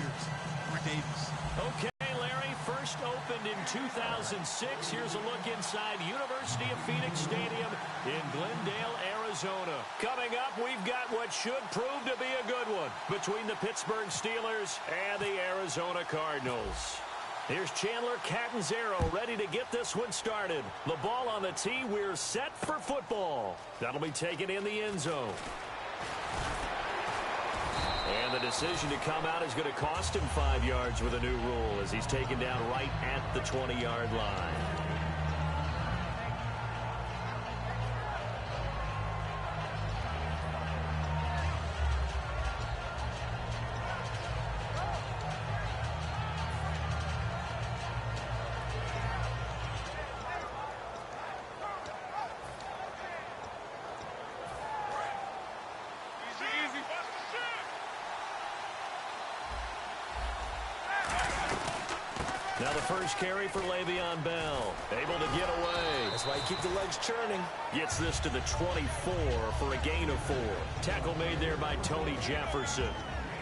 players for Davis. Okay, Larry, first opened in 2006. Here's a look inside University of Phoenix Stadium in Glendale, Arizona. Coming up, we've got what should prove to be a good one between the Pittsburgh Steelers and the Arizona Cardinals. Here's Chandler Catanzaro ready to get this one started. The ball on the tee. We're set for football. That'll be taken in the end zone. And the decision to come out is going to cost him 5 yards with a new rule as he's taken down right at the 20-yard line. Now the first carry for Le'Veon Bell. Able to get away. That's why you keep the legs churning. Gets this to the 24 for a gain of 4. Tackle made there by Tony Jefferson.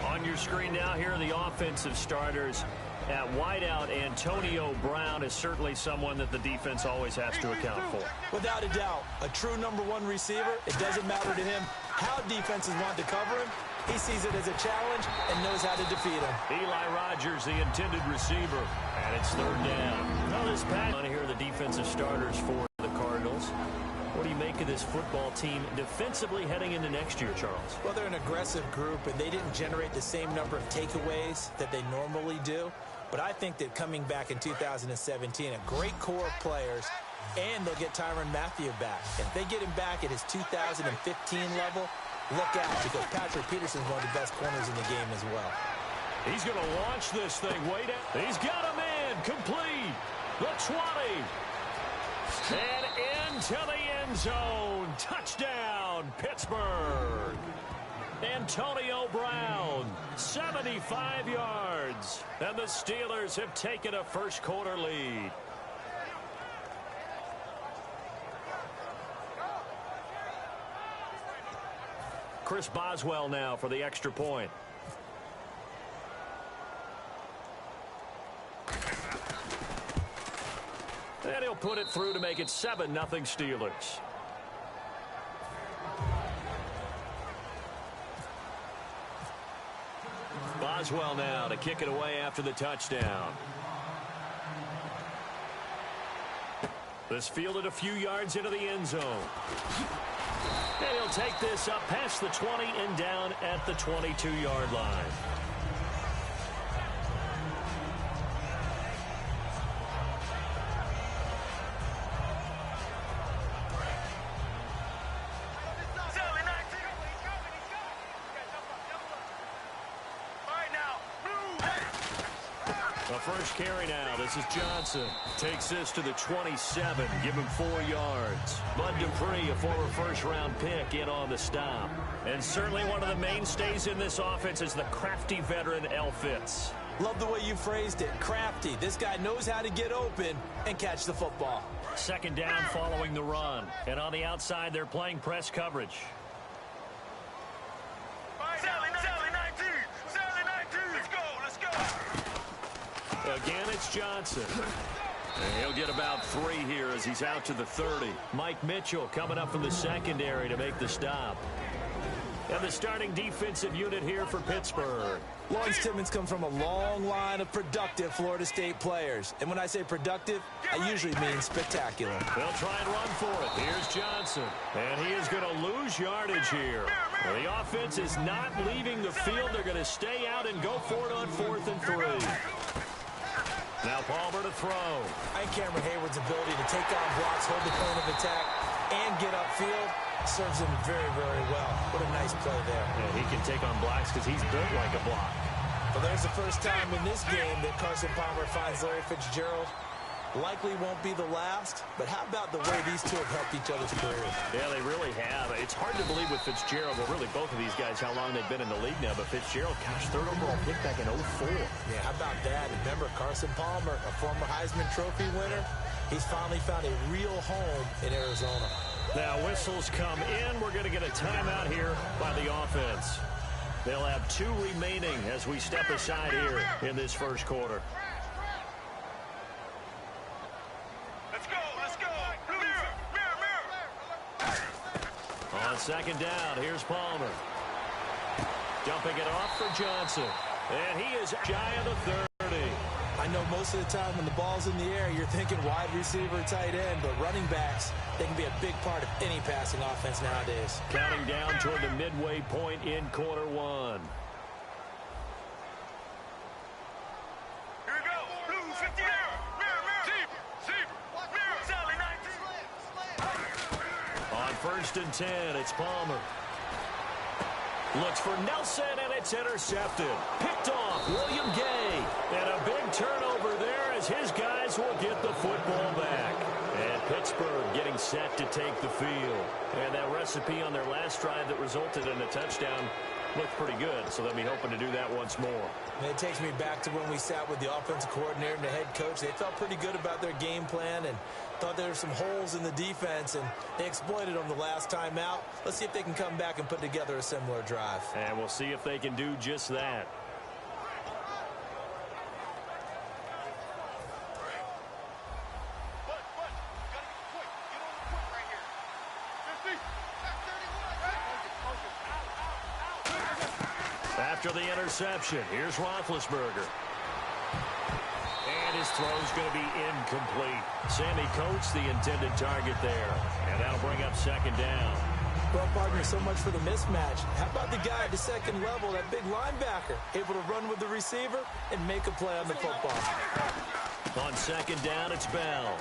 On your screen now, here are the offensive starters. At wideout, Antonio Brown is certainly someone that the defense always has to account for. Without a doubt, a true #1 receiver. It doesn't matter to him how defenses want to cover him. He sees it as a challenge and knows how to defeat him. Eli Rogers, the intended receiver, and it's 3rd down. Now this pass on here, the defensive starters for the Cardinals. What do you make of this football team defensively heading into next year, Charles? Well, they're an aggressive group, and they didn't generate the same number of takeaways that they normally do. But I think that coming back in 2017, a great core of players, and they'll get Tyrann Mathieu back. If they get him back at his 2015 level, look out, because Patrick Peterson's one of the best corners in the game as well. He's going to launch this thing way down. He's got him in. Complete. The 20. And into the end zone. Touchdown, Pittsburgh. Antonio Brown, 75 yards. And the Steelers have taken a first-quarter lead. Chris Boswell now for the extra point. And he'll put it through to make it 7-0 Steelers. Boswell now to kick it away after the touchdown. This fielded a few yards into the end zone. And he'll take this up past the 20 and down at the 22-yard line. First carry now. This is Johnson. Takes this to the 27. Give him 4 yards. Bud Dupree, a former first-round pick, in on the stop. And certainly one of the mainstays in this offense is the crafty veteran L. Fitz. Love the way you phrased it. Crafty. This guy knows how to get open and catch the football. 2nd down following the run. And on the outside, they're playing press coverage. Again, it's Johnson. And he'll get about 3 here as he's out to the 30. Mike Mitchell coming up from the secondary to make the stop. And the starting defensive unit here for Pittsburgh. Lawrence Timmons comes from a long line of productive Florida State players. And when I say productive, I usually mean spectacular. They'll try and run for it. Here's Johnson. And he is going to lose yardage here. Well, the offense is not leaving the field. They're going to stay out and go for it on 4th and 3. Now Palmer to throw. I think Cameron Hayward's ability to take on blocks, hold the point of attack, and get upfield serves him very, very well. What a nice play there. Yeah, he can take on blocks because he's built like a block. Well, there's the first time in this game that Carson Palmer finds Larry Fitzgerald. Likely won't be the last, but how about the way these two have helped each other's careers? Yeah, they really have. It's hard to believe with Fitzgerald, well, really both of these guys, how long they've been in the league now, but Fitzgerald, gosh, 3rd overall pick back in 04. Yeah, how about that? Remember, Carson Palmer, a former Heisman Trophy winner, he's finally found a real home in Arizona. Now, whistles come in. We're going to get a timeout here by the offense. They'll have 2 remaining as we step aside here in this first quarter. Let's go. Mirror. On second down, here's Palmer. Dumping it off for Johnson. And he is shy of the 30. I know most of the time when the ball's in the air, you're thinking wide receiver, tight end, but running backs, they can be a big part of any passing offense nowadays. Counting down toward the midway point in quarter 1. Here we go. Blue 50. Mirror. Mirror. Sally 19. On first and 10, it's Palmer. Looks for Nelson, and it's intercepted. Picked off, William Gay. And a big turnover there as his guys will get the football back. And Pittsburgh getting set to take the field. And that recipe on their last drive that resulted in a touchdown looked pretty good, so they'll be hoping to do that once more. And it takes me back to when we sat with the offensive coordinator and the head coach. They felt pretty good about their game plan and thought there were some holes in the defense, and they exploited them the last time out. Let's see if they can come back and put together a similar drive. And we'll see if they can do just that. After the interception, here's Roethlisberger. And his throw's going to be incomplete. Sammy Coates, the intended target there. And that'll bring up second down. Well, partner, so much for the mismatch. How about the guy at the second level, that big linebacker, able to run with the receiver and make a play on the football? On second down, it's Bell.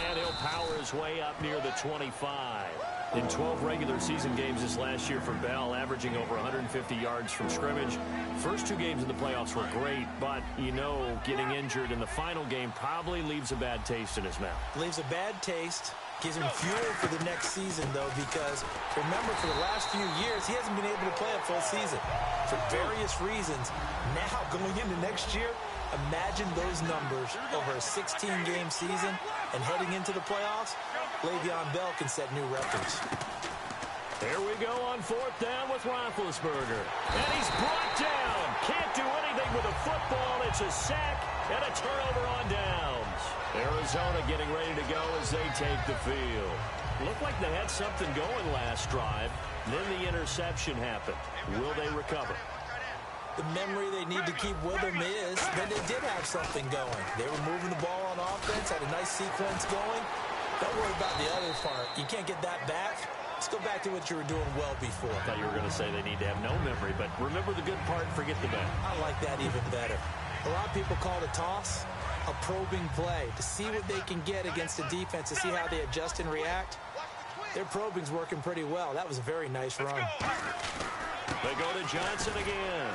And he'll power his way up near the 25. In 12 regular season games this last year for Bell, averaging over 150 yards from scrimmage. First 2 games in the playoffs were great, but, you know, getting injured in the final game probably leaves a bad taste in his mouth. Leaves a bad taste. Gives him fuel for the next season, though, because, remember, for the last few years, he hasn't been able to play a full season for various reasons. Now, going into next year, imagine those numbers over a 16-game season, and heading into the playoffs, Le'Veon Bell can set new records. Here we go on fourth down with Roethlisberger. And he's brought down. Can't do anything with a football. It's a sack and a turnover on downs. Arizona getting ready to go as they take the field. Looked like they had something going last drive. Then the interception happened. Will they recover? The memory they need to keep with them is that they did have something going. They were moving the ball on offense, had a nice sequence going. Don't worry about the other part. You can't get that back. Let's go back to what you were doing well before. I thought you were going to say they need to have no memory, but remember the good part, forget the bad. I like that even better. A lot of people call it a toss, a probing play, to see what they can get against the defense, to see how they adjust and react. Their probing's working pretty well. That was a very nice run. They go to Johnson again.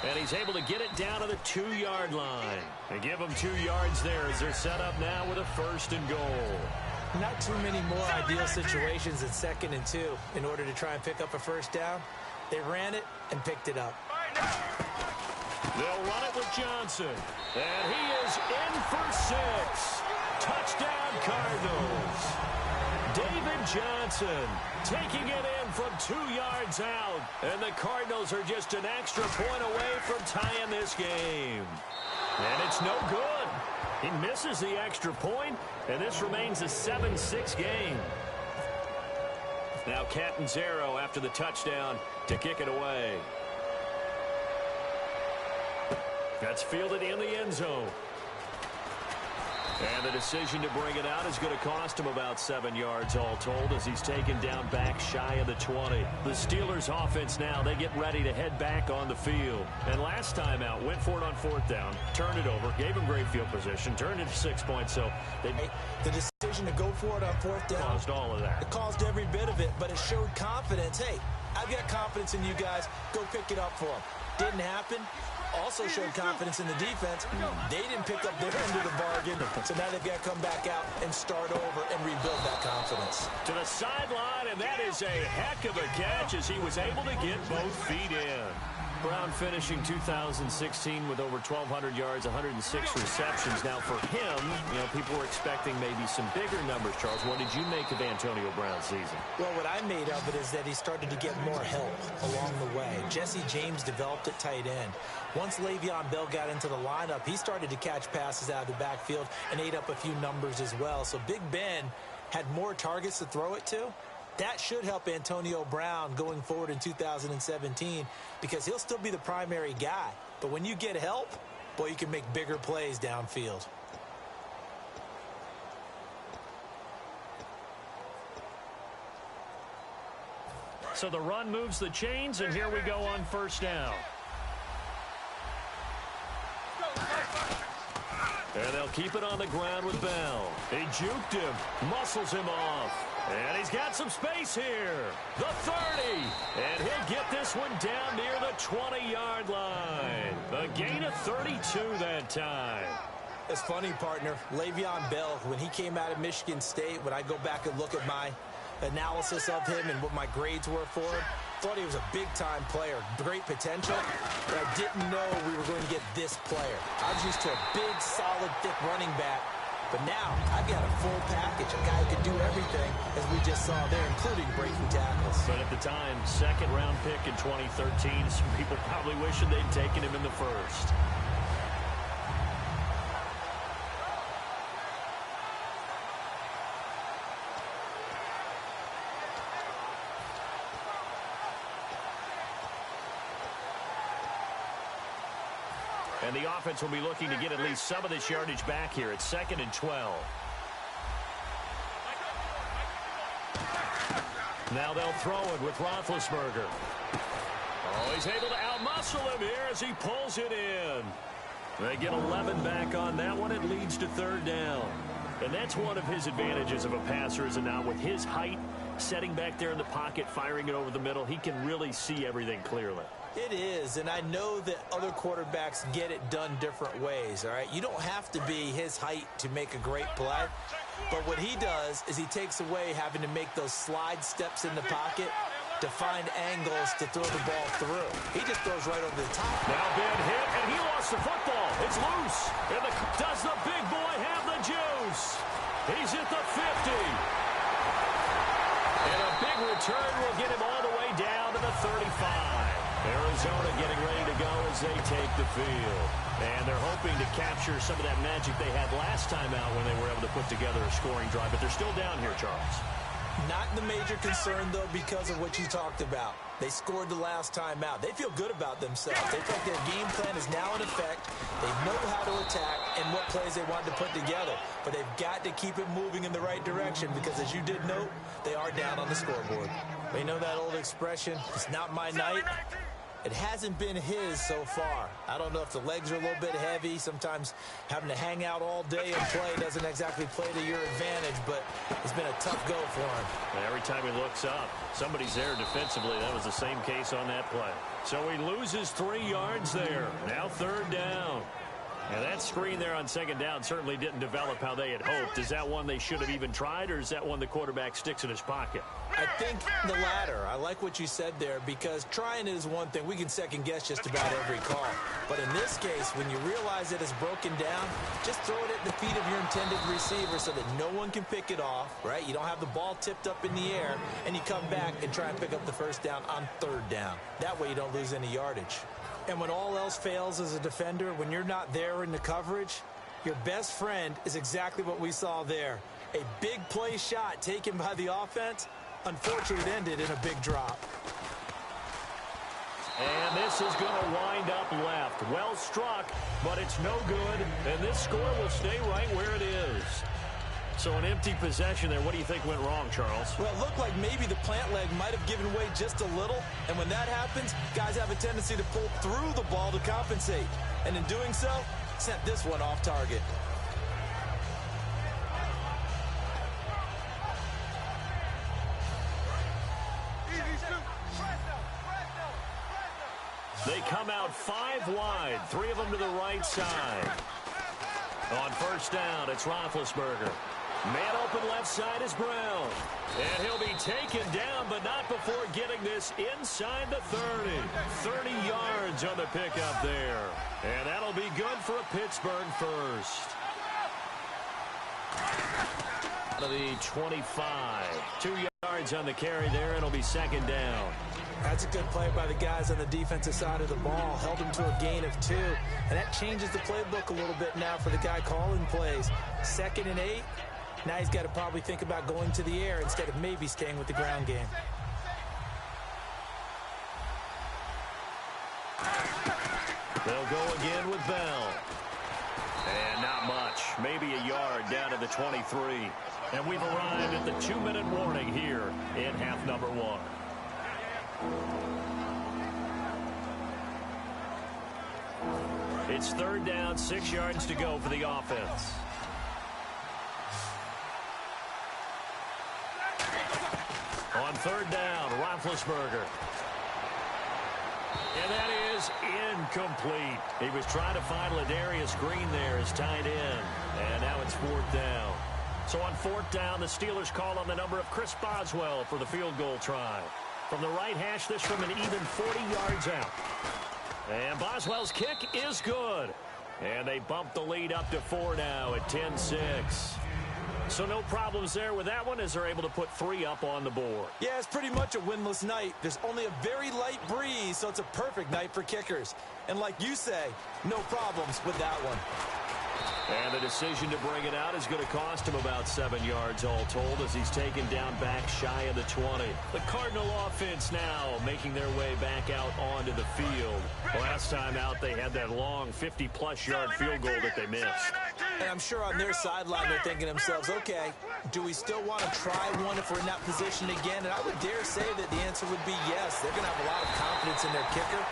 And he's able to get it down to the 2-yard line. They give him 2 yards there as they're set up now with a first and goal. Not too many more ideal situations in 2nd and 2 in order to try and pick up a first down. They ran it and picked it up. They'll run it with Johnson. And he is in for 6. Touchdown, Cardinals. David Johnson taking it in from 2 yards out. And the Cardinals are just an extra point away from tying this game. And it's no good. He misses the extra point, and this remains a 7-6 game. Now Catanzaro after the touchdown to kick it away. That's fielded in the end zone. And the decision to bring it out is going to cost him about 7 yards all told as he's taken down back shy of the 20. The Steelers offense now, they get ready to head back on the field. And last time out, went for it on 4th down, turned it over, gave him great field position, turned it to 6 points. So the decision to go for it on 4th down caused all of that. It caused every bit of it, but it showed confidence. Hey, I've got confidence in you guys. Go pick it up for them. Didn't happen. Also showed confidence in the defense. They didn't pick up their end of the bargain, so now they've got to come back out and start over and rebuild that confidence. To the sideline, and that is a heck of a catch as he was able to get both feet in. Brown finishing 2016 with over 1,200 yards, 106 receptions. Now, for him, people were expecting maybe some bigger numbers, Charles. What did you make of Antonio Brown's season? Well, what I made of it is that he started to get more help along the way. Jesse James developed at tight end. Once Le'Veon Bell got into the lineup, he started to catch passes out of the backfield and ate up a few numbers as well. So Big Ben had more targets to throw it to. That should help Antonio Brown going forward in 2017 because he'll still be the primary guy. But when you get help, boy, you can make bigger plays downfield. So the run moves the chains, and here we go on first down. And they'll keep it on the ground with Bell. He juked him, muscles him off. And he's got some space here. The 30. And he'll get this one down near the 20-yard line. A gain of 32 that time. It's funny, partner. Le'Veon Bell, when he came out of Michigan State, when I go back and look at my analysis of him and what my grades were for him, thought he was a big-time player, great potential, but I didn't know we were going to get this player. I was used to a big, solid, thick running back, but now I've got a full package, a guy who can do everything, as we just saw there, including breaking tackles. But at the time, second-round pick in 2013, some people probably wishing they'd taken him in the first. And the offense will be looking to get at least some of this yardage back here. It's 2nd and 12. Now they'll throw it with Roethlisberger. Oh, he's able to outmuscle him here as he pulls it in. They get 11 back on that one. It leads to 3rd down. And that's one of his advantages of a passer, is it not? With his height, setting back there in the pocket, firing it over the middle, he can really see everything clearly. It is, and I know that other quarterbacks get it done different ways, all right? You don't have to be his height to make a great play, but what he does is he takes away having to make those slide steps in the pocket to find angles to throw the ball through. He just throws right over the top. Now Ben hit, and he lost the football. It's loose. And does the big boy have the juice? He's at the 50. And a big return will get him all the way down to the 35. Arizona getting ready to go as they take the field. And they're hoping to capture some of that magic they had last time out when they were able to put together a scoring drive. But they're still down here, Charles. Not the major concern, though, because of what you talked about. They scored the last time out. They feel good about themselves. They think their game plan is now in effect. They know how to attack and what plays they want to put together. But they've got to keep it moving in the right direction because, as you did note, they are down on the scoreboard. They know that old expression, it's not my night. It hasn't been his so far. I don't know if the legs are a little bit heavy. Sometimes having to hang out all day and play doesn't exactly play to your advantage, but it's been a tough go for him. And every time he looks up, somebody's there defensively. That was the same case on that play. So he loses 3 yards there. Now 3rd down. And that screen there on 2nd down certainly didn't develop how they had hoped. Is that one they should have even tried, or is that one the quarterback sticks in his pocket? I think the latter. I like what you said there, because trying it is one thing. We can second guess just about every call. But in this case, when you realize that it's broken down, just throw it at the feet of your intended receiver so that no one can pick it off, right? You don't have the ball tipped up in the air, and you come back and try and pick up the 1st down on 3rd down. That way you don't lose any yardage. And when all else fails as a defender, when you're not there in the coverage, your best friend is exactly what we saw there. A big play shot taken by the offense. Unfortunately, it ended in a big drop. And this is going to wind up left. Well struck, but it's no good. And this score will stay right where it is. So an empty possession there. What do you think went wrong, Charles? Well, it looked like maybe the plant leg might have given way just a little. And when that happens, guys have a tendency to pull through the ball to compensate. And in doing so, sent this one off target. They come out 5 wide, 3 of them to the right side. On 1st down, it's Roethlisberger. Man open left side is Brown. And he'll be taken down, but not before getting this inside the 30. 30 yards on the pickup there. And that'll be good for a Pittsburgh first. Out of the 25. 2 yards on the carry there, and it'll be second down. That's a good play by the guys on the defensive side of the ball. Held him to a gain of 2. And that changes the playbook a little bit now for the guy calling plays. 2nd and 8. Now he's got to probably think about going to the air instead of maybe staying with the ground game. They'll go again with Bell. And not much. Maybe a yard down to the 23. And we've arrived at the 2-minute warning here in half number 1. It's 3rd down, 6 yards to go for the offense. On 3rd down, Roethlisberger. And that is incomplete. He was trying to find Ladarius Green there as tight end. And now it's 4th down. So on 4th down, the Steelers call on the number of Chris Boswell for the field goal try. From the right hash, this from an even 40 yards out. And Boswell's kick is good. And they bump the lead up to 4 now at 10-6. So no problems there with that one as they're able to put 3 up on the board. Yeah, it's pretty much a winless night. There's only a very light breeze, so it's a perfect night for kickers. And like you say, no problems with that one. And the decision to bring it out is going to cost him about 7 yards all told as he's taken down back shy of the 20. The Cardinal offense now making their way back out onto the field. Last time out, they had that long 50-plus yard field goal that they missed. And I'm sure on their sideline, they're thinking to themselves, okay, do we still want to try one if we're in that position again? And I would dare say that the answer would be yes. They're going to have a lot of confidence in their kicker.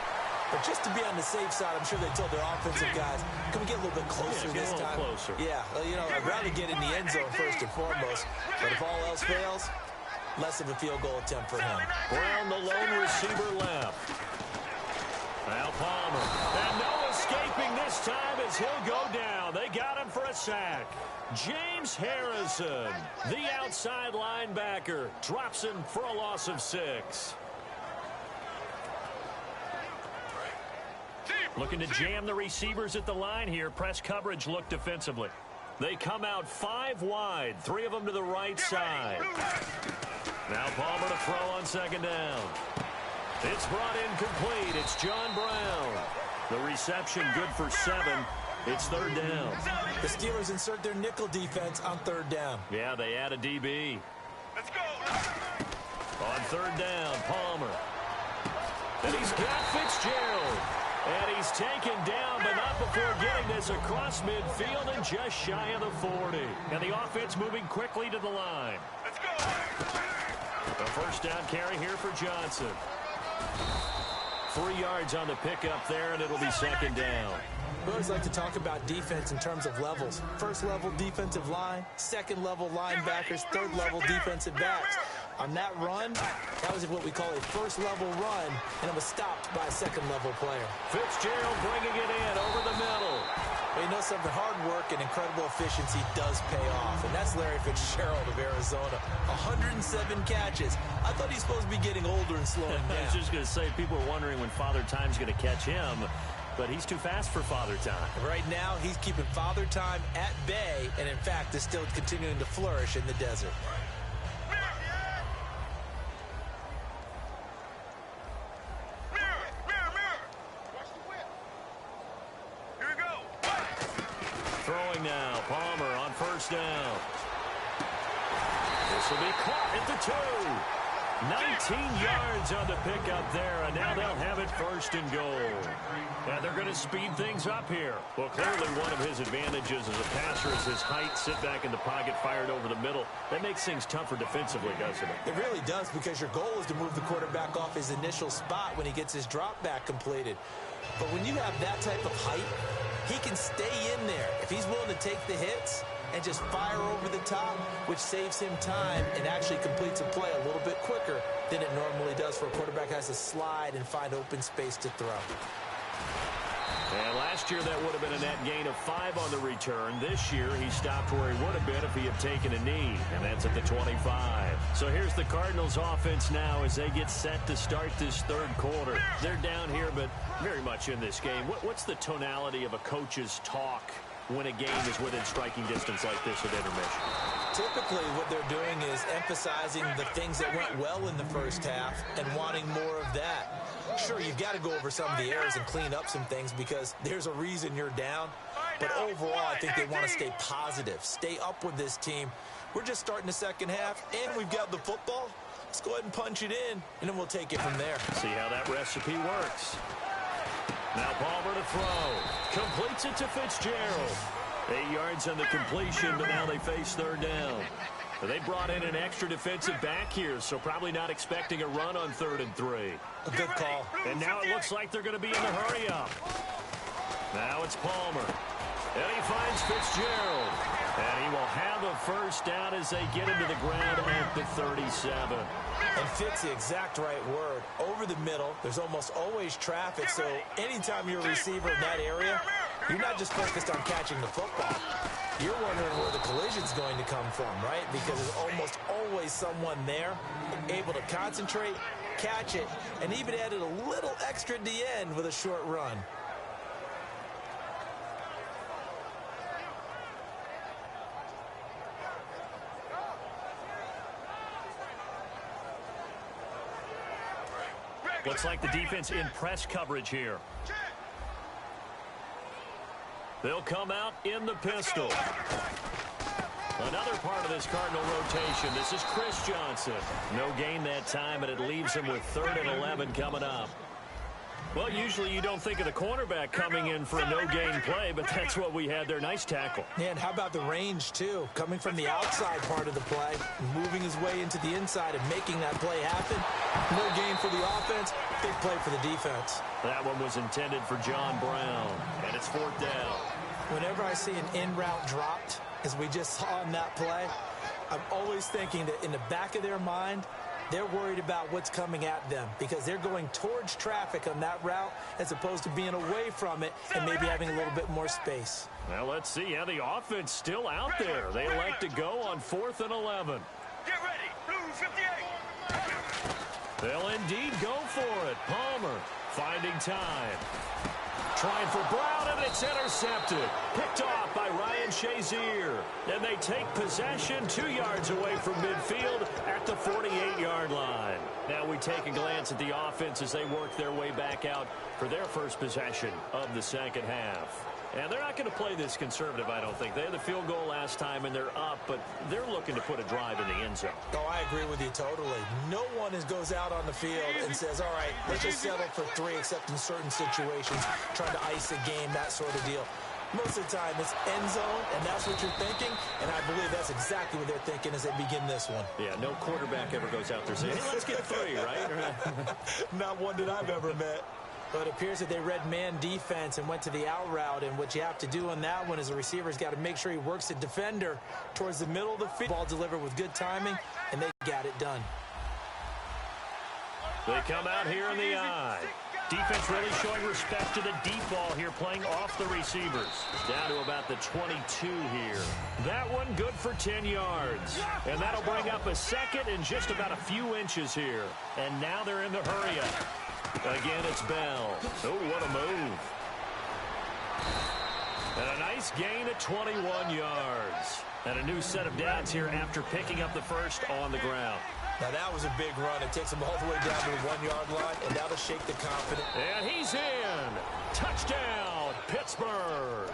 But just to be on the safe side, I'm sure they told their offensive guys, can we get a little bit closer this time? Closer. Yeah, well, you know, I'd rather get in the end zone first and foremost. But if all else fails, less of a field goal attempt for him. Brown, the lone receiver left. Now Palmer. And no escaping this time as he'll go down. They got him for a sack. James Harrison, the outside linebacker, drops him for a loss of 6. Looking to jam the receivers at the line here. Press coverage look defensively. They come out 5 wide, 3 of them to the right side. Now Palmer to throw on 2nd down. It's brought in complete. It's John Brown. The reception good for 7. It's 3rd down. The Steelers insert their nickel defense on 3rd down. Yeah, they add a DB. Let's go. On 3rd down, Palmer. And he's got Fitzgerald. And he's taken down, but not before getting this across midfield and just shy of the 40. And the offense moving quickly to the line. Let's go. A 1st down carry here for Johnson. 3 yards on the pickup there, and it'll be 2nd down. We always like to talk about defense in terms of levels. 1st level defensive line, 2nd level linebackers, 3rd level defensive backs. On that run, that was what we call a 1st level run, and it was stopped by a 2nd level player. Fitzgerald bringing it in over the middle. Well, you know something, hard work and incredible efficiency does pay off, and that's Larry Fitzgerald of Arizona. 107 catches. I thought he's supposed to be getting older and slowing down. I was just going to say, people are wondering when Father Time's going to catch him, but he's too fast for Father Time. Right now, he's keeping Father Time at bay, and in fact, is still continuing to flourish in the desert. Throwing now, Palmer on 1st down. This will be caught at the 2. 19 yards on the pickup there, and now they'll have it 1st and goal. And they're going to speed things up here. Well, clearly one of his advantages as a passer is his height, sit back in the pocket, fired over the middle. That makes things tougher defensively, doesn't it? It really does, because your goal is to move the quarterback off his initial spot when he gets his drop back completed. But when you have that type of height, he can stay in there if he's willing to take the hits and just fire over the top, which saves him time and actually completes a play a little bit quicker than it normally does for a quarterback who has to slide and find open space to throw. And last year, that would have been a net gain of 5 on the return. This year, he stopped where he would have been if he had taken a knee, and that's at the 25. So here's the Cardinals offense now as they get set to start this third quarter. They're down here, but very much in this game. What's the tonality of a coach's talk when a game is within striking distance like this at intermission? Typically, what they're doing is emphasizing the things that went well in the first half and wanting more of that. Sure, you've got to go over some of the errors and clean up some things because there's a reason you're down. But overall, I think they want to stay positive, stay up with this team. We're just starting the second half, and we've got the football. Let's go ahead and punch it in, and then we'll take it from there. See how that recipe works. Now Palmer to throw. Completes it to Fitzgerald. 8 yards on the completion, but now they face third down. They brought in an extra defensive back here, so probably not expecting a run on 3rd and 3. A good call. And now it looks like they're going to be in the hurry-up. Now it's Palmer. And he finds Fitzgerald. And he will have a first down as they get into the ground at the 37. And Fitz, the exact right word. Over the middle, there's almost always traffic, so anytime you're a receiver in that area, you're not just focused on catching the football. You're wondering where the collision's going to come from, right? Because there's almost always someone there able to concentrate, catch it, and even added a little extra at the end with a short run. Looks like the defense in press coverage here. They'll come out in the pistol. Another part of this Cardinal rotation. This is Chris Johnson. No gain that time, and it leaves him with 3rd and 11 coming up. Well, usually you don't think of the cornerback coming in for a no-gain play, but that's what we had there. Nice tackle. Yeah, and how about the range, too? Coming from the outside part of the play, moving his way into the inside and making that play happen. No gain for the offense, big play for the defense. That one was intended for John Brown, and it's 4th down. Whenever I see an in-route dropped, as we just saw in that play, I'm always thinking that in the back of their mind, they're worried about what's coming at them because they're going towards traffic on that route as opposed to being away from it and maybe having a little bit more space. Well, let's see how the offense still out there. They elect to go on 4th and 11. Get ready. Blue 58. They'll indeed go for it. Palmer finding time. Trying for Brown, and it's intercepted. Picked off by Ryan Shazier. And they take possession 2 yards away from midfield at the 48-yard line. Now we take a glance at the offense as they work their way back out for their first possession of the second half. And they're not going to play this conservative, I don't think. They had the field goal last time, and they're up, but they're looking to put a drive in the end zone. Oh, I agree with you totally. No one goes out on the field and says, all right, let's just settle for 3, except in certain situations, trying to ice a game, that sort of deal. Most of the time, it's end zone, and that's what you're thinking, and I believe that's exactly what they're thinking as they begin this one. Yeah, no quarterback ever goes out there saying, hey, let's get 3, right? Not one that I've ever met. But it appears that they read man defense and went to the out route. And what you have to do on that one is the receiver's got to make sure he works the defender towards the middle of the field. Ball delivered with good timing, and they got it done. They come out here in the eye. Defense really showing respect to the deep ball here, playing off the receivers. Down to about the 22 here. That one good for 10 yards. And that'll bring up a second and just about a few inches here. And now they're in the hurry-up. Again, it's Bell. Oh, what a move. And a nice gain at 21 yards. And a new set of downs here after picking up the first on the ground. Now, that was a big run. It takes him all the way down to the 1-yard line, and that'll shake the confidence. And he's in. Touchdown, Pittsburgh.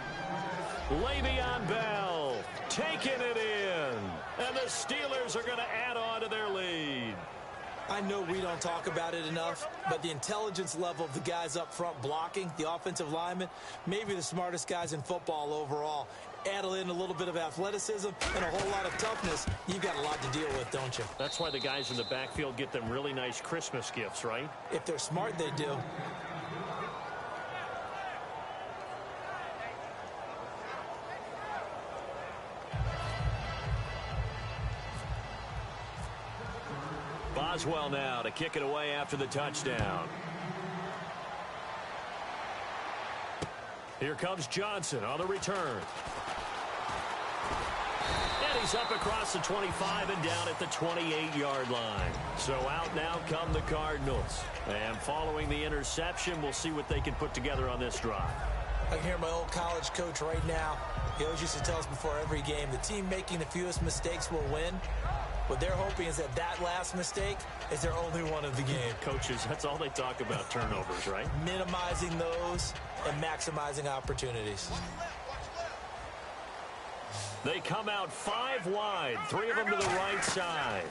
Le'Veon Bell taking it in. And the Steelers are going to add on to their lead. I know we don't talk about it enough, but the intelligence level of the guys up front blocking, the offensive linemen, maybe the smartest guys in football overall. Add in a little bit of athleticism and a whole lot of toughness. You've got a lot to deal with, don't you? That's why the guys in the backfield get them really nice Christmas gifts, right? If they're smart, they do. Boswell now to kick it away after the touchdown. Here comes Johnson on the return. And he's up across the 25 and down at the 28-yard line. So out now come the Cardinals. And following the interception, we'll see what they can put together on this drive. I can hear my old college coach right now. He always used to tell us before every game, the team making the fewest mistakes will win. What they're hoping is that that last mistake is their only one of the game. Coaches, that's all they talk about, turnovers, right? Minimizing those and maximizing opportunities. They come out 5 wide, 3 of them to the right side.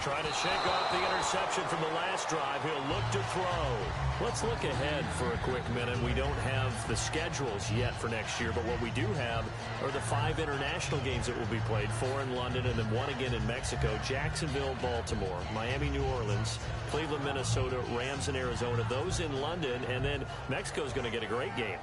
Trying to shake off the interception from the last drive. He'll look to throw. Let's look ahead for a quick minute. We don't have the schedules yet for next year, but what we do have are the 5 international games that will be played, 4 in London and then 1 again in Mexico, Jacksonville, Baltimore, Miami, New Orleans, Cleveland, Minnesota, Rams, and Arizona. Those in London, and then Mexico's going to get a great game.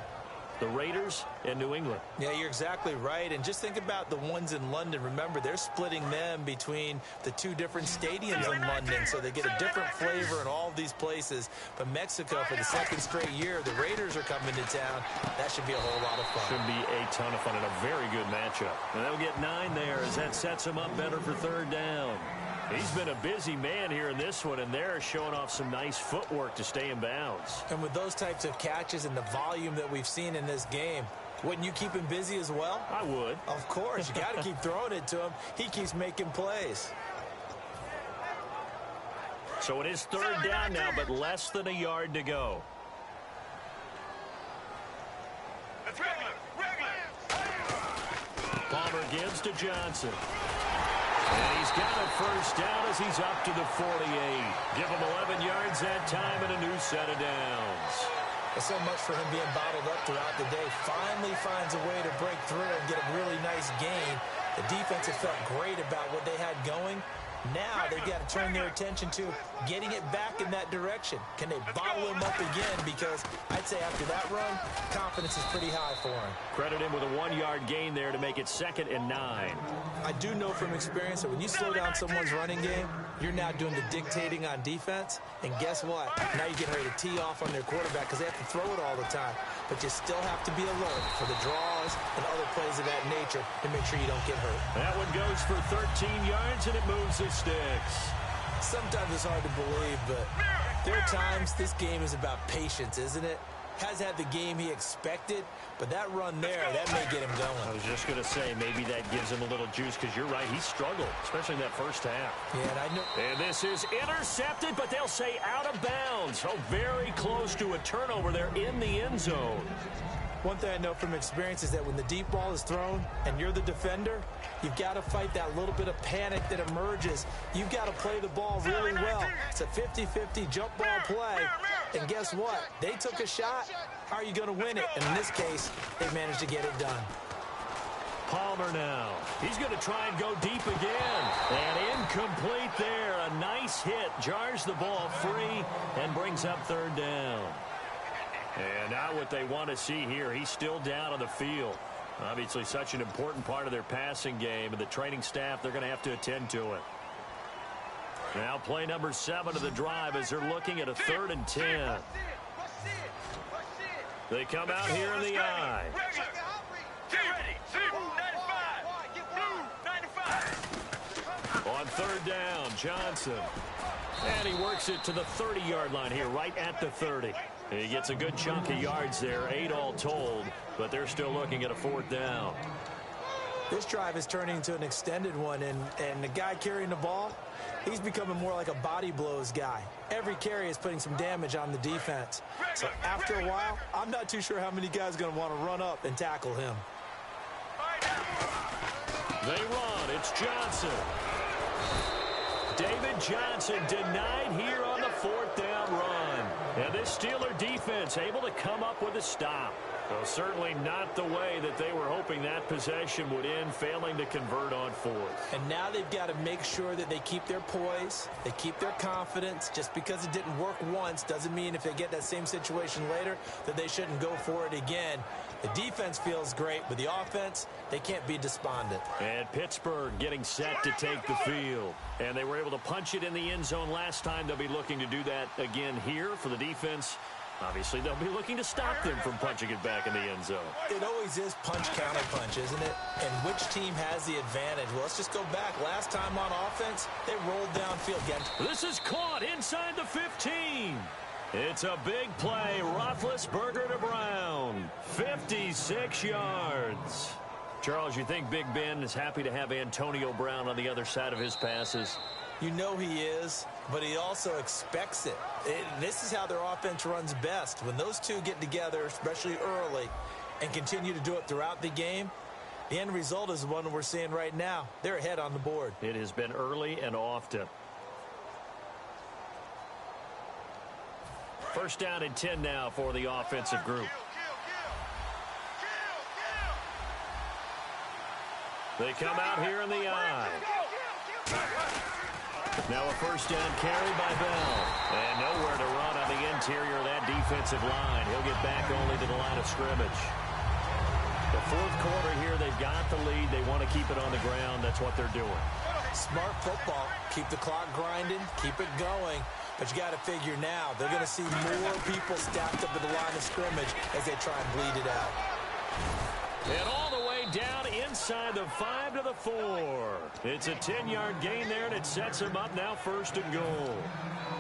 The Raiders and New England. Yeah, you're exactly right. And just think about the ones in London. Remember, they're splitting them between the 2 different stadiums in London, so they get a different flavor in all of these places. But Mexico, for the 2nd straight year, the Raiders are coming to town. That should be a whole lot of fun. Should be a ton of fun and a very good matchup. And they'll get 9 there as that sets them up better for 3rd down. He's been a busy man here in this one, and they're showing off some nice footwork to stay in bounds. And with those types of catches and the volume that we've seen in this game, wouldn't you keep him busy as well? I would. Of course. You got to keep throwing it to him. He keeps making plays. So it is 3rd down now, but less than a yard to go. It's regular. Palmer gives to Johnson. And he's got a 1st down as he's up to the 48. Give him 11 yards that time and a new set of downs. There's so much for him being bottled up throughout the day. Finally finds a way to break through and get a really nice gain. The defense have felt great about what they had going. Now they've got to turn their attention to getting it back in that direction. Can they bottle him up again? Because I'd say after that run, confidence is pretty high for him. Credit him with a 1-yard gain there to make it 2nd and 9. I do know from experience that when you slow down someone's running game, you're now doing the dictating on defense. And guess what? Now you're getting ready to tee off on their quarterback because they have to throw it all the time. But you still have to be alert for the draws and other plays of that nature to make sure you don't get hurt. That one goes for 13 yards, and it moves the sticks. Sometimes it's hard to believe, but there are times this game is about patience, isn't it? Has had the game he expected, but that run there, that may get him going. I was just going to say, maybe that gives him a little juice, because you're right, he struggled, especially in that 1st half. Yeah, and I know. And this is intercepted, but they'll say out of bounds. So very close to a turnover there in the end zone. One thing I know from experience is that when the deep ball is thrown and you're the defender, you've got to fight that little bit of panic that emerges. You've got to play the ball really well. It's a 50-50 jump ball play. And guess what? They took a shot. How are you going to win it? And in this case, they managed to get it done. Palmer now. He's going to try and go deep again. And incomplete there. A nice hit. Jars the ball free and brings up 3rd down. And now what they want to see here, he's still down on the field. Obviously such an important part of their passing game, and the training staff, they're going to have to attend to it. Now play number 7 of the drive as they're looking at a 3rd and 10. They come out here in the I. Get ready. Blue 95. On 3rd down, Johnson. And he works it to the 30-yard line here, right at the 30. He gets a good chunk of yards there, 8 all told, but they're still looking at a 4th down. This drive is turning into an extended one, and the guy carrying the ball, he's becoming more like a body blows guy. Every carry is putting some damage on the defense. So after a while, I'm not too sure how many guys are going to want to run up and tackle him. They run. It's Johnson. David Johnson denied here on the 4th down run. And this Steeler defense able to come up with a stop. Well, certainly not the way that they were hoping that possession would end, failing to convert on 4th. And now they've got to make sure that they keep their poise, they keep their confidence. Just because it didn't work once doesn't mean if they get that same situation later that they shouldn't go for it again. The defense feels great, but the offense, they can't be despondent. And Pittsburgh getting set to take the field. And they were able to punch it in the end zone last time. They'll be looking to do that again here for the defense. Obviously, they'll be looking to stop them from punching it back in the end zone. It always is punch-counter-punch, isn't it? And which team has the advantage? Well, let's just go back. Last time on offense, they rolled downfield again. This is caught inside the 15. It's a big play. Roethlisberger to Brown. 56 yards. Charles, you think Big Ben is happy to have Antonio Brown on the other side of his passes? You know he is, but he also expects it. This is how their offense runs best. When those two get together, especially early, and continue to do it throughout the game, the end result is the one we're seeing right now. They're ahead on the board. It has been early and often. First down and 10 now for the offensive group. They come out here in the eye. Now a first down carry by Bell. And nowhere to run on the interior of that defensive line. He'll get back only to the line of scrimmage. The fourth quarter here, they've got the lead. They want to keep it on the ground. That's what they're doing. Smart football. Keep the clock grinding. Keep it going. But you got to figure now, they're going to see more people stacked up at the line of scrimmage as they try and bleed it out. And all the way down inside the 5 to the 4. It's a 10-yard gain there, and it sets him up now first and goal.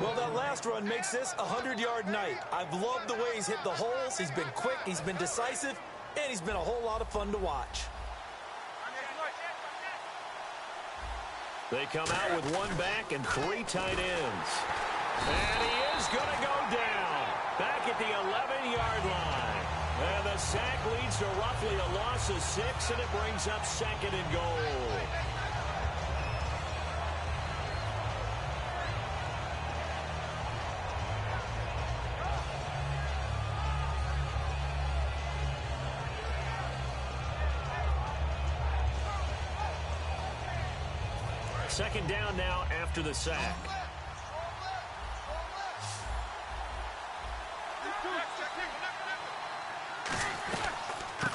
Well, that last run makes this a 100-yard night. I've loved the way he's hit the holes. He's been quick, he's been decisive, and he's been a whole lot of fun to watch. They come out with one back and 3 tight ends. And he is going to go down back at the 11-yard line. And the sack leads to roughly a loss of 6, and it brings up second and goal. Second down now after the sack.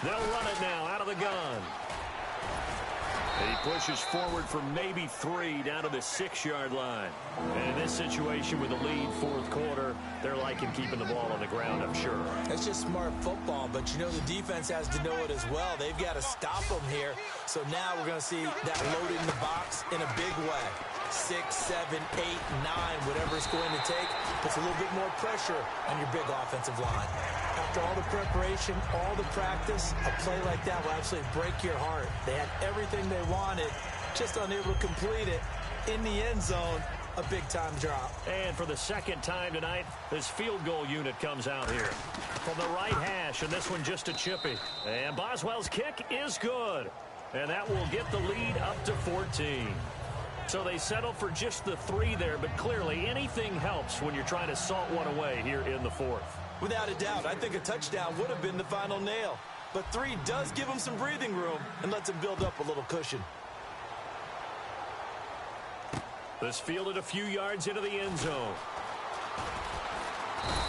They'll run it now out of the gun. He pushes forward for maybe 3 down to the 6-yard line. And in this situation with the lead fourth quarter, they're liking keeping the ball on the ground, I'm sure. It's just smart football, but you know the defense has to know it as well. They've got to stop them here. So now we're going to see that loaded in the box in a big way. 6, 7, 8, 9, whatever it's going to take, puts a little bit more pressure on your big offensive line. After all the preparation, all the practice, a play like that will absolutely break your heart. They had everything they wanted, just unable to complete it. In the end zone, a big-time drop. And for the second time tonight, this field goal unit comes out here. From the right hash, and this one just a chippy. And Boswell's kick is good. And that will get the lead up to 14. So they settle for just the 3 there, but clearly anything helps when you're trying to salt one away here in the fourth. Without a doubt, I think a touchdown would have been the final nail. But 3 does give them some breathing room and lets them build up a little cushion. This fielded a few yards into the end zone.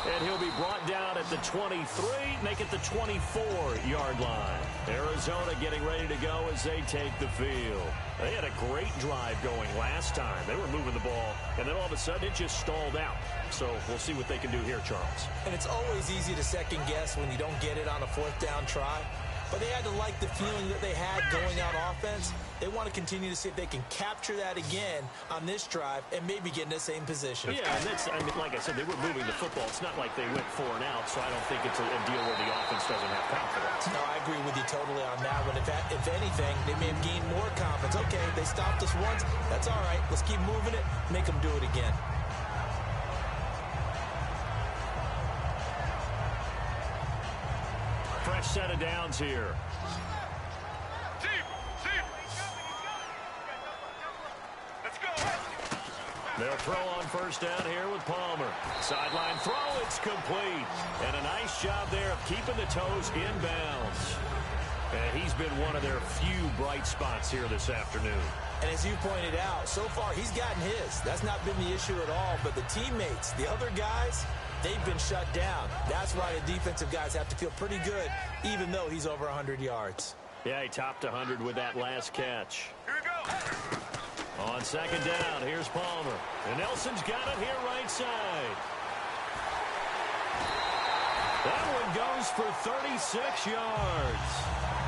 And he'll be brought down at the 23, make it the 24-yard line. Arizona getting ready to go as they take the field. They had a great drive going last time. They were moving the ball, and then all of a sudden it just stalled out. So we'll see what they can do here, Charles. And it's always easy to second guess when you don't get it on a fourth down try. But they had to like the feeling that they had going out offense. They want to continue to see if they can capture that again on this drive and maybe get in the same position. Yeah, and that's, I mean, like I said, they were moving the football. It's not like they went 4 and out, so I don't think it's a deal where the offense doesn't have confidence. No, I agree with you totally on that one. If anything, they may have gained more confidence. Okay, they stopped us once. That's all right. Let's keep moving it. Make them do it again. Fresh set of downs here. Let's go. They'll throw on first down here with Palmer. Sideline throw, it's complete. And a nice job there of keeping the toes in bounds. And he's been one of their few bright spots here this afternoon. And as you pointed out, so far he's gotten his. That's not been the issue at all. But the teammates, the other guys, they've been shut down. That's why the defensive guys have to feel pretty good, even though he's over 100 yards. Yeah, he topped 100 with that last catch. Here we go. On second down, here's Palmer. And Nelson's got it here right side. goes for 36 yards.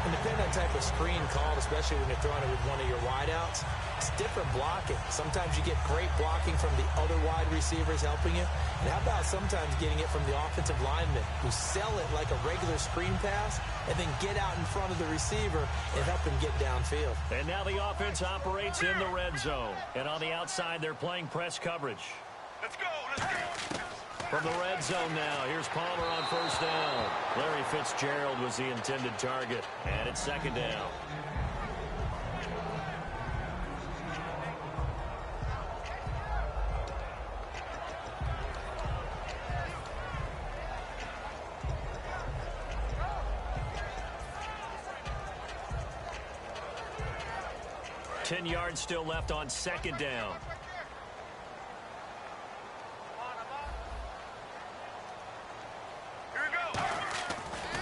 And depending on the type of screen called, especially when you're throwing it with one of your wideouts, it's different blocking. Sometimes you get great blocking from the other wide receivers helping you. And how about sometimes getting it from the offensive linemen who sell it like a regular screen pass and then get out in front of the receiver and help him get downfield. And now the offense operates in the red zone. And on the outside, they're playing press coverage. Let's go. Let's go. From the red zone now, here's Palmer on first down. Larry Fitzgerald was the intended target, and it's second down. Ten yards still left on second down.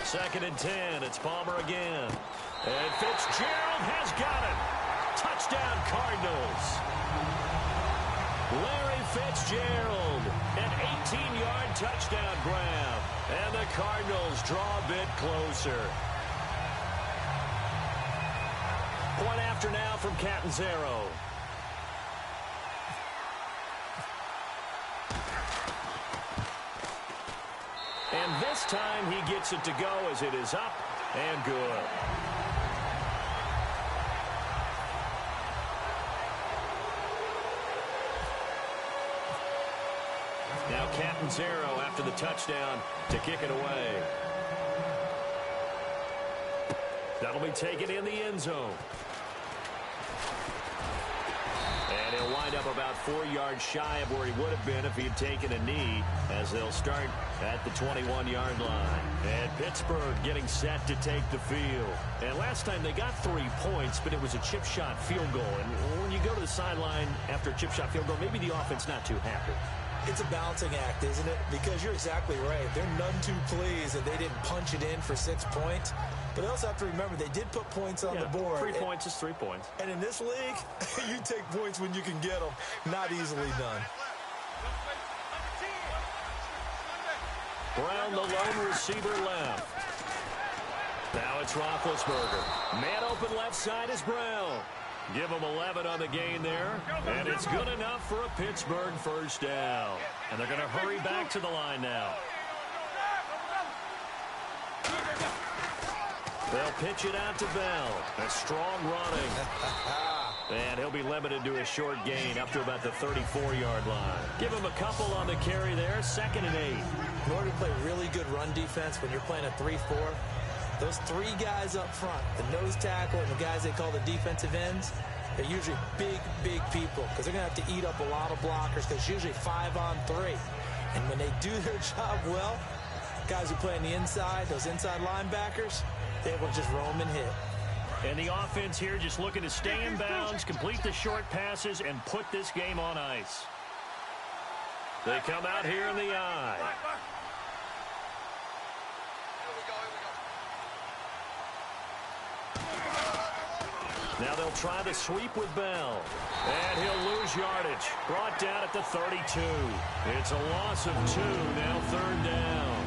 Second and 10. It's Palmer again. And Fitzgerald has got it. Touchdown, Cardinals. Larry Fitzgerald, an 18-yard touchdown grab. And the Cardinals draw a bit closer. Point after now from Catanzaro. And this time he gets it to go as it is up and good. Now Catanzaro after the touchdown to kick it away. That'll be taken in the end zone. And he'll wind up about 4 yards shy of where he would have been if he had taken a knee, as they'll start at the 21-yard line. And Pittsburgh getting set to take the field. And last time they got 3 points, but it was a chip shot field goal. And when you go to the sideline after a chip shot field goal, maybe the offense not too happy. It's a balancing act, isn't it? Because you're exactly right. They're none too pleased that they didn't punch it in for 6 points. But they also have to remember they did put points on the board. 3 points is 3 points. And in this league, you take points when you can get them. Not easily done. Brown, the lone receiver left. Now it's Roethlisberger. Man open left side is Brown. Give him 11 on the gain there. And it's good enough for a Pittsburgh first down. And they're going to hurry back to the line now. They'll pitch it out to Bell. A strong running. And he'll be limited to a short gain up to about the 34-yard line. Give him a couple on the carry there. 2nd and 8. In order to play really good run defense when you're playing a 3-4, those 3 guys up front, the nose tackle and the guys they call the defensive ends, they're usually big, big people because they're going to have to eat up a lot of blockers because it's usually 5 on 3. And when they do their job well, guys who play on the inside, those inside linebackers, they're able to just roam and hit. And the offense here just looking to stay in bounds, complete the short passes, and put this game on ice. They come out here in the eye. Now they'll try the sweep with Bell. And he'll lose yardage. Brought down at the 32. It's a loss of 2, now 3rd down.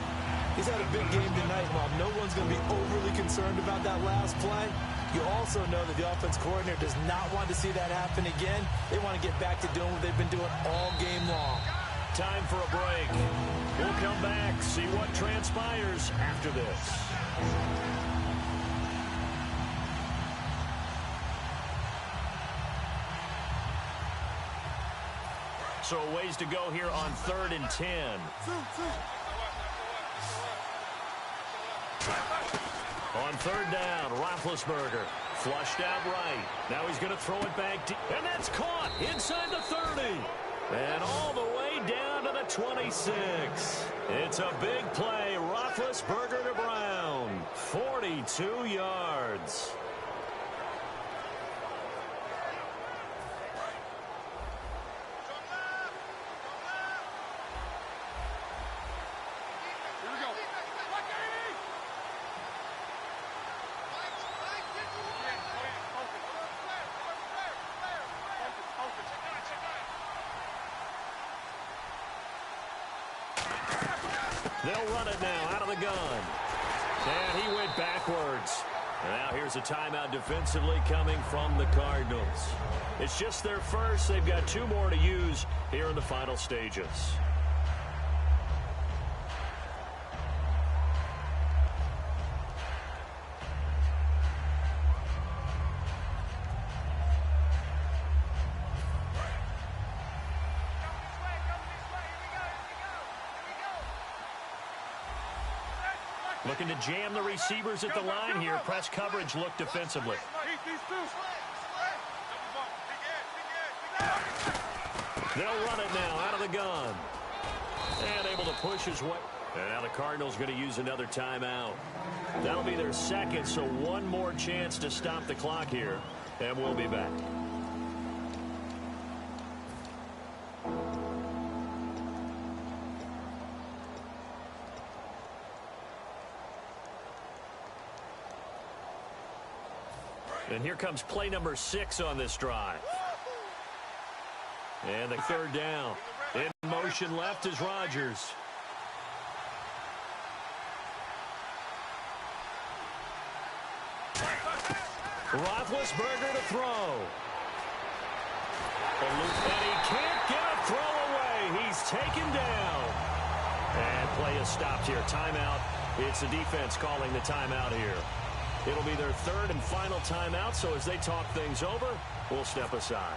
He's had a big game tonight, Bob. No one's going to be overly concerned about that last play. You also know that the offense coordinator does not want to see that happen again. They want to get back to doing what they've been doing all game long. Time for a break. We'll come back, see what transpires after this. So a ways to go here on 3rd and 10. On 3rd down, Roethlisberger flushed out right. Now he's going to throw it back deep, and that's caught inside the 30. And all the way down to the 26. It's a big play. Roethlisberger to Brown. 42 yards. They'll run it now out of the gun. And he went backwards. And now here's a timeout defensively coming from the Cardinals. It's just their first. They've got 2 more to use here in the final stages. Looking to jam the receivers at the line here. Press coverage look defensively. They'll run it now out of the gun. And able to push his way. And now the Cardinals going to use another timeout. That'll be their second, so one more chance to stop the clock here. And we'll be back. And here comes play number 6 on this drive. And the 3rd down. In motion left is Rodgers. Roethlisberger to throw. And he can't get a throw away. He's taken down. And play is stopped here. Timeout. It's the defense calling the timeout here. It'll be their 3rd and final timeout, so as they talk things over, we'll step aside.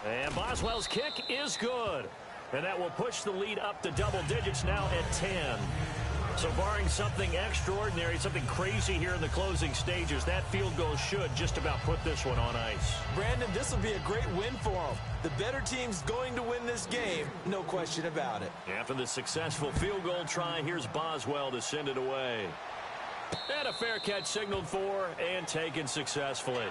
And Boswell's kick is good. And that will push the lead up to double digits now at 10. So barring something extraordinary, something crazy here in the closing stages, that field goal should just about put this one on ice. Brandon, this will be a great win for them. The better team's going to win this game, no question about it. After the successful field goal try, here's Boswell to send it away. And a fair catch signaled for and taken successfully.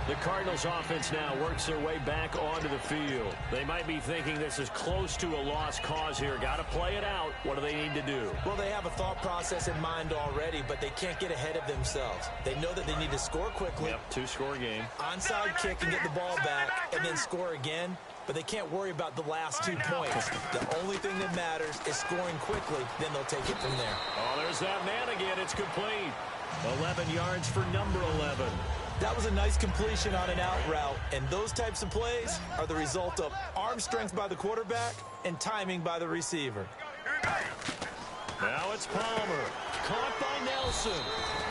The Cardinals offense now works their way back onto the field. They might be thinking this is close to a lost cause here. Got to play it out. What do they need to do? Well, they have a thought process in mind already, but they can't get ahead of themselves. They know that they need to score quickly. Yep, 2-score game. Onside kick and get the ball back and then score again. But they can't worry about the last 2 points. The only thing that matters is scoring quickly. Then they'll take it from there. Oh, there's that man again. It's complete. 11 yards for number 11. That was a nice completion on an out route, and those types of plays are the result of arm strength by the quarterback and timing by the receiver. Now it's Palmer, caught by Nelson,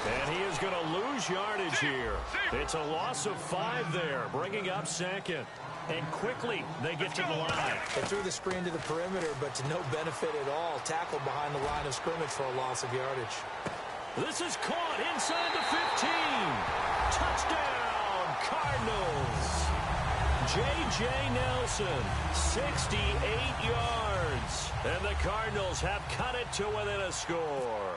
and he is going to lose yardage here. It's a loss of 5 there, bringing up 2nd. And quickly, they get to the line. They threw the screen to the perimeter, but to no benefit at all. Tackled behind the line of scrimmage for a loss of yardage. This is caught inside the 15. Touchdown, Cardinals. J.J. Nelson, 68 yards. And the Cardinals have cut it to within a score.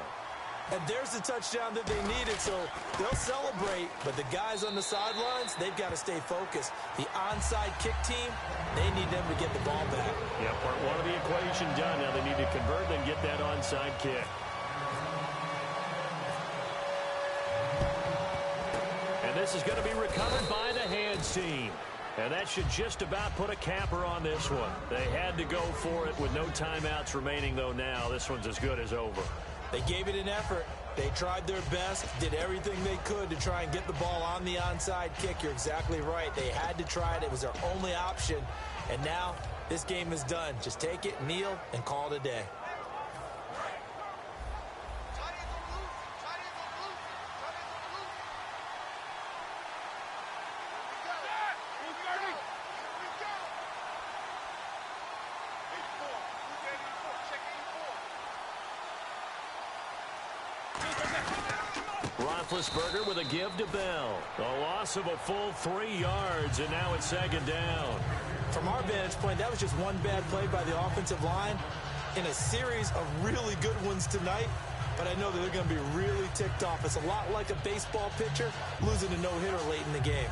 And there's the touchdown that they needed, so they'll celebrate. But the guys on the sidelines, they've got to stay focused. The onside kick team, they need them to get the ball back. Yeah, part 1 of the equation done. Now they need to convert and get that onside kick. And this is going to be recovered by the hands team. And that should just about put a capper on this one. They had to go for it with no timeouts remaining, though now. This one's as good as over. They gave it an effort. They tried their best, did everything they could to try and get the ball on the onside kick. You're exactly right. They had to try it. It was their only option. And now this game is done. Just take it, kneel, and call it a day. Roethlisberger with a give to Bell. A loss of a full 3 yards, and now it's 2nd down. From our vantage point, that was just one bad play by the offensive line in a series of really good ones tonight. But I know that they're going to be really ticked off. It's a lot like a baseball pitcher losing a no-hitter late in the game.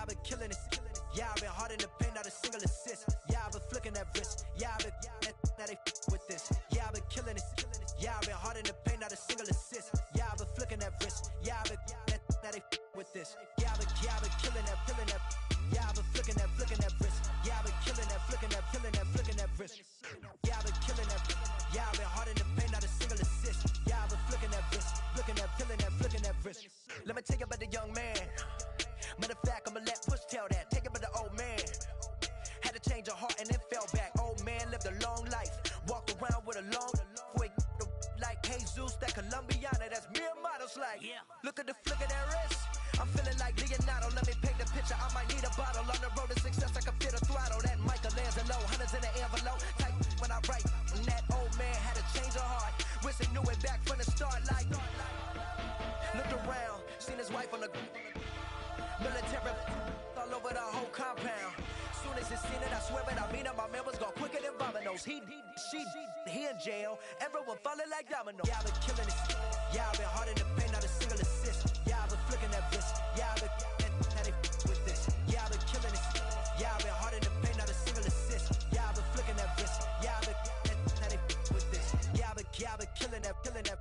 I've been killing it. Yeah, I've been hard in the paint, not a single assist. Yeah, I've been flicking that wrist. Yeah, I've been now they with this. Yeah, I've been killing it. Yeah, I've been hard in the paint, not a single assist. Yeah, I've been flicking that wrist. Yeah, I've been now they with this. Yeah, I've been killing that, killing that. Yeah, I've been flicking that wrist. Yeah, I've been killing that, flicking that wrist. Yeah, I've been killing that. Yeah, I've been hard in the paint, not a single assist. Yeah, I've been flicking that wrist, flicking that wrist. Let me tell you about the young man. Matter of fact, I'ma let Push tell that. Take it about the old man. Had to change her heart and then fell back. Old man lived a long life. Walked around with a long boy like Jesus, that Colombiana. That's mere models like. Yeah. Look at the flick of that wrist. I'm feeling like Leonardo. Let me paint the picture. I might need a bottle. On the road to success, I can fit a throttle. That Michelangelo, hundreds in the envelope. Type when I write. And that old man had to change her heart. Wish he knew it back from the start. Like, looked around, seen his wife on the military all over the whole compound. Soon as he seen it, I swear it, I mean it, my man was gone quicker than Domino's. He in jail, everyone falling like dominoes. Yeah, I've been killing it. Yeah, I've been hard in the paint, not a single assist. Yeah, I've been flicking that wrist. Yeah, I've been now they with this. Yeah, I've been killing it. Yeah, I've been hard in the paint, not a single assist. Yeah, I've been flicking that wrist. Yeah, I've been now they with this. Yeah, I've been killing that, killing that.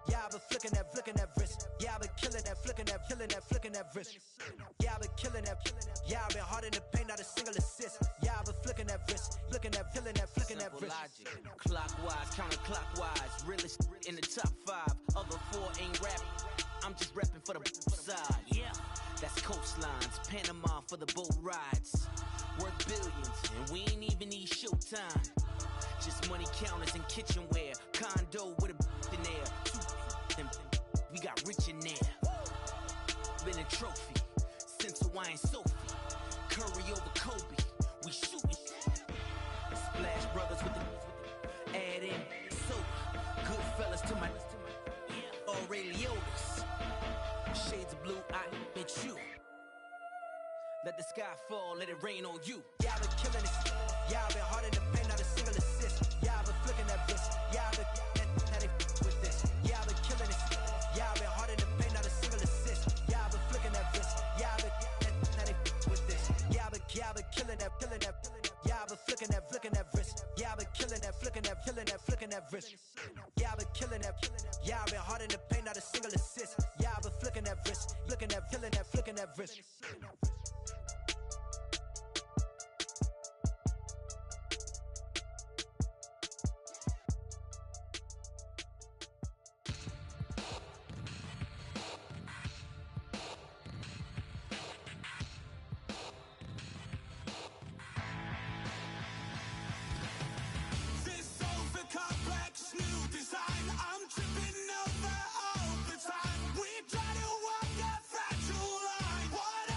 Yeah, I've been flicking that wrist. Yeah, I've been killing that, flicking that wrist. Yeah, I've been killing that. Yeah, I've been hard in the paint, not a single assist. Yeah, I've been flicking that wrist, flicking that wrist. Logic, clockwise, counterclockwise. Realest in the top 5. Other 4 ain't rap. I'm just rapping for the side. Yeah, that's coastlines, Panama for the boat rides. Worth billions, and we ain't even need showtime. Just money counters and kitchenware. Condo with a in there. We got rich in there. Been a trophy since Hawaiian Sophie. Curry over Kobe. We shooting. Splash Brothers with the add in soda. Good fellas to my Aureliotis. Shades of blue, I admit you. Let the sky fall, let it rain on you. Yeah, I've been killing it. Yeah, I've been hard in the paint, not a single assist. Yeah, I've been flicking that wrist. Yeah, I've been now they with this. Yeah, I've been killing it. Yeah, I've been hard in the paint, not a single assist. Yeah, I've been flicking that wrist. Yeah, I've been now they with this. Yeah, I've been killing that, killing that. Yeah, I've been flicking that wrist. Yeah, I've been killing that, flicking that wrist. Yeah, I've been killing that. Yeah, I've been hard in the paint, not a single assist. Yeah, I've been flicking that wrist, flicking that wrist. What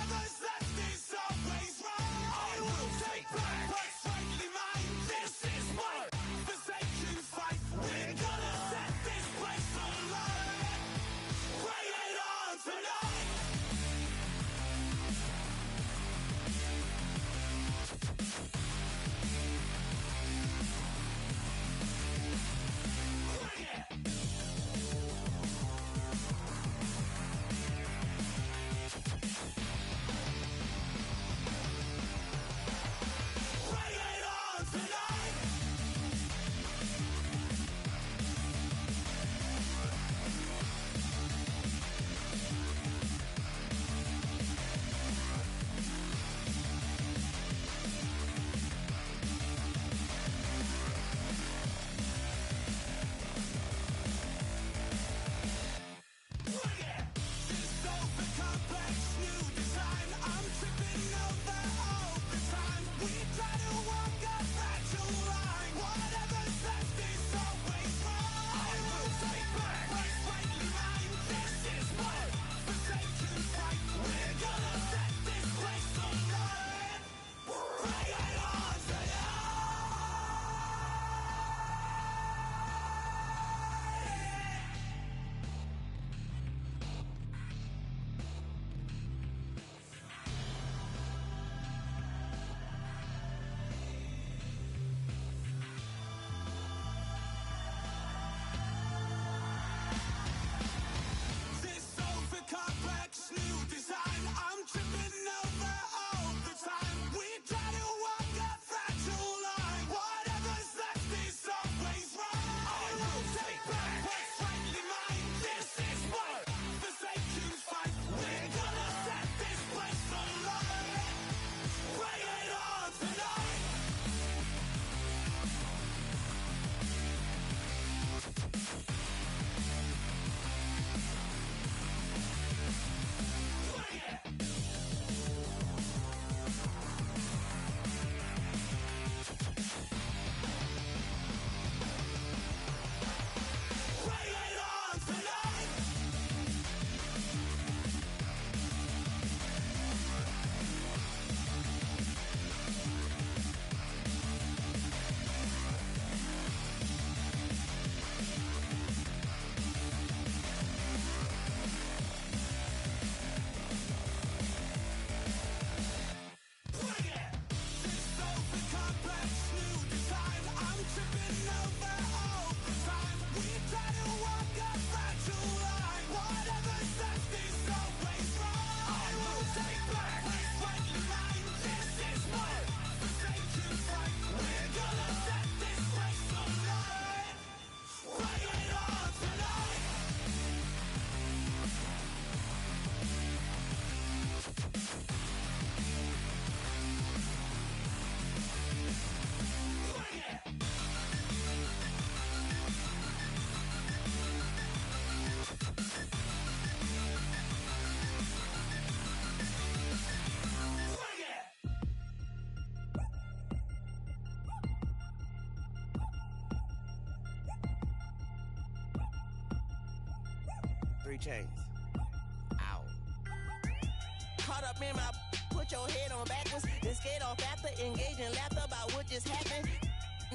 3 chains. Ow. Caught up in my, put your head on backwards, then skate off after engaging laughter about what just happened.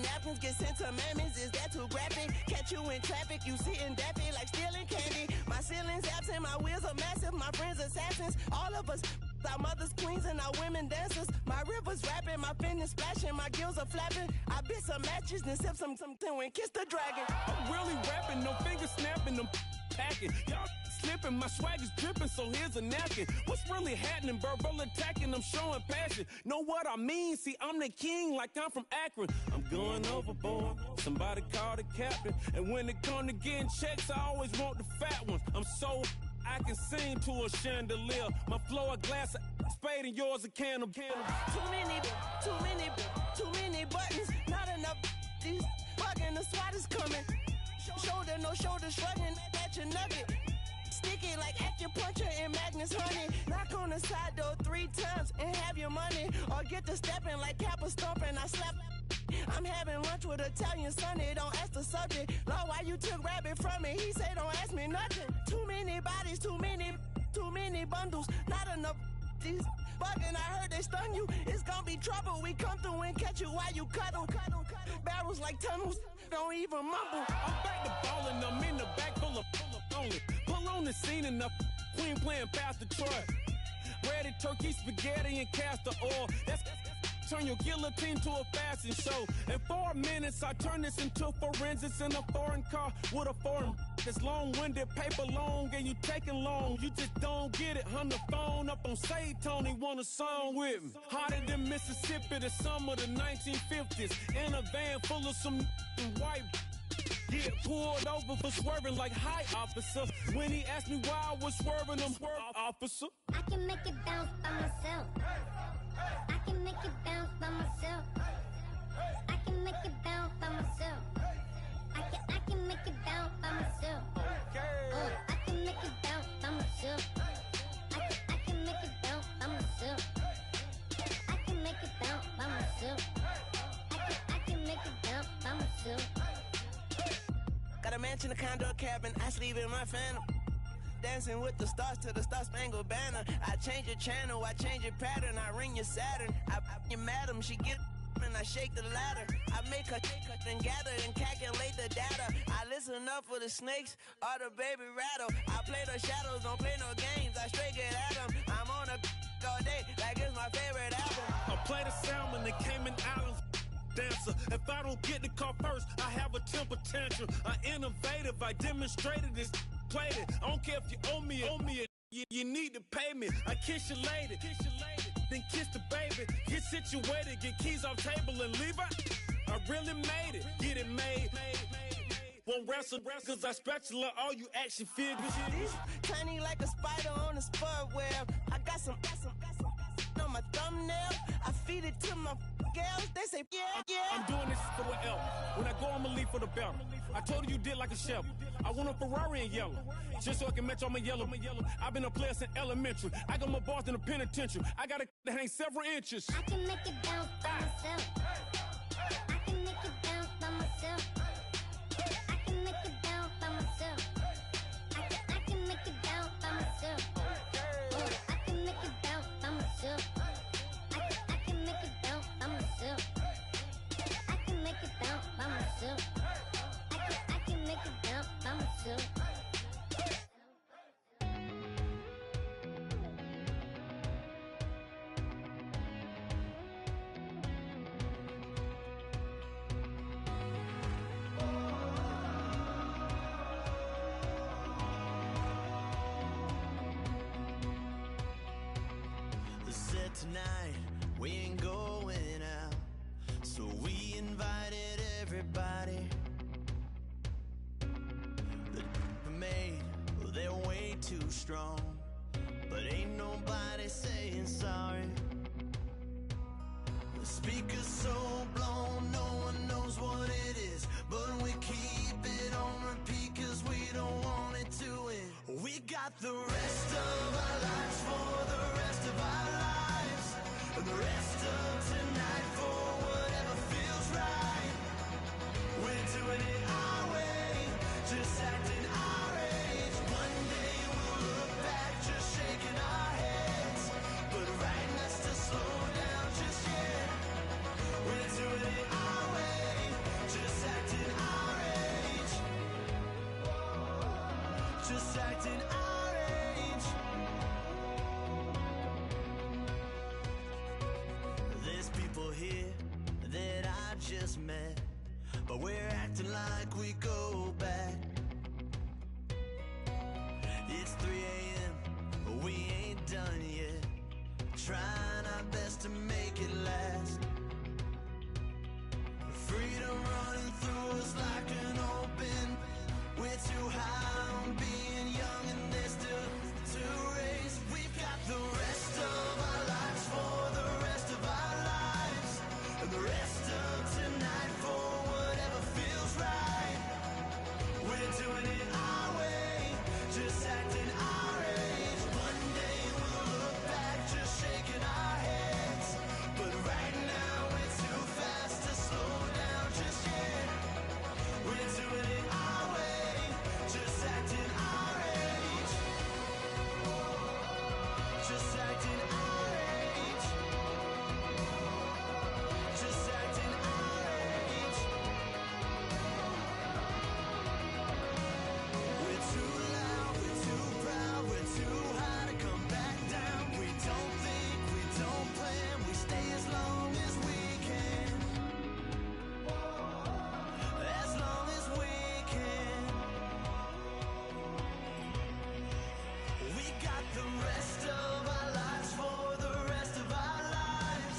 Napkins get sent to mammies, is that too graphic? Catch you in traffic, you sitting daffy like stealing candy. My ceiling's absent, my wheels are massive, my friends assassins. All of us, our mothers queens and our women dancers. My rivers rapping, my fingers splashing, my gills are flapping. I bit some matches, then sip something and kiss the dragon. I'm really rapping, no fingers snapping, I'm packing. Y'all slipping, my swag is dripping, so here's a napkin. What's really happening? Verbal attacking, I'm showing passion. Know what I mean? See, I'm the king, like I'm from Akron. I'm going overboard. Somebody call the captain. And when it come to getting checks, I always want the fat ones. I'm so I can sing to a chandelier. My flow a glass of spade and yours a can of. Too many buttons. Not enough. These bugging, the SWAT is coming. Shoulder, no shoulder shrugging at your nugget. Sticky like acupuncture and Magnus honey. Knock on the side door 3 times and have your money. Or get to stepping like Kappa stomping. I slap. I'm having lunch with Italian Sonny. Don't ask the subject. Lord, why you took rabbit from me? He say don't ask me nothing. Too many bodies, too many bundles. Not enough. These bugging, I heard they stun you. It's gonna be trouble. We come through and catch you while you cuddle. Barrels like tunnels. Don't even mumble. I'm back to ballin', I'm in the back full of only. Pull on the scene and the queen playing Pastor Troy. Ready turkey, spaghetti, and castor oil. That's turn your guillotine to a fashion show. In 4 minutes, I turn this into forensics in a foreign car with a foreign. It's long-winded, paper long, and you taking long. You just don't get it. On the phone up on Say Tony, want a song with me. Hotter than Mississippi, the summer of the 1950s. In a van full of some white. Get pulled over for swerving like hi, officer. When he asked me why I was swerving, I'm officer. I can make it bounce by myself. I can make it bounce by myself. I can make it bounce by myself. I can make it bounce by myself. Oh, I can make it bounce by myself. I can make it bounce by myself. I can make it bounce by myself. I can make it bounce by myself. Got a mansion, a condo, a cabin. I sleep in my phantom. Dancing with the stars to the Star-Spangled Banner. I change your channel, I change your pattern. I ring your Saturn. I your madam, she get and I shake the ladder. I make her then gather and calculate the data. I listen up for the snakes or the baby rattle. I play the shadows, don't play no games. I straight get at them. I'm on a all day like it's my favorite album. I play the salmon, the Cayman Islands dancer. If I don't get the car first, I have a temper tantrum. I innovative, I demonstrated this. Played it. I don't care if you owe me it. You need to pay me. I kiss your lady, then kiss the baby. Get situated, get keys off table and leave her. I really made it, get it made. Won't wrestle, cause I spatula all you action figures. Tiny like a spider on a spud web. I got some on my thumbnail. I feed it to my girls. They say, yeah. I'm doing this for what else. When I go, I'ma leave for the belt. I told you did like a chef. I want a Ferrari in yellow, just so I can match all my yellow. I've been a player since elementary. I got my bars in the penitentiary. I got to hang several inches. I can make it bounce by myself. I can make it bounce by myself. I can make it bounce by myself. I can make it bounce by myself. Oh, I can make it bounce by myself. I can make it bounce by myself. I can make it bounce by myself. I can make it bounce by myself. Said tonight we ain't going out, so we invited everybody. The made, well, they're way too strong, but ain't nobody saying sorry. The speaker's so blown, no one knows what it is, but we keep it on repeat cause we don't want it to end. We got the rest of our lives for the rest of our lives, and the rest of tonight for whatever feels right. We're doing it our way, just acting our age. One day just acting our age. There's people here that I just met, but we're acting like we go back. It's 3 a.m., we ain't done yet, trying our best to make it last. Freedom running through us like an open. We're too high on being young and there's still to raise. We've got the rest of our lives for the rest of our lives, and the rest of tonight for whatever feels right. We're doing it our way, just acting our age. One day we'll look back just shaking our heads, but right now we're too fast to slow down just yet. We're doing it our way, just acting our age. Just acting our age. Just acting our age. We're too loud, we're too proud, we're too high to come back down. We don't think, we don't plan, we stay as long as we can. As long as we can. We got the rest of our lives for the rest of our lives,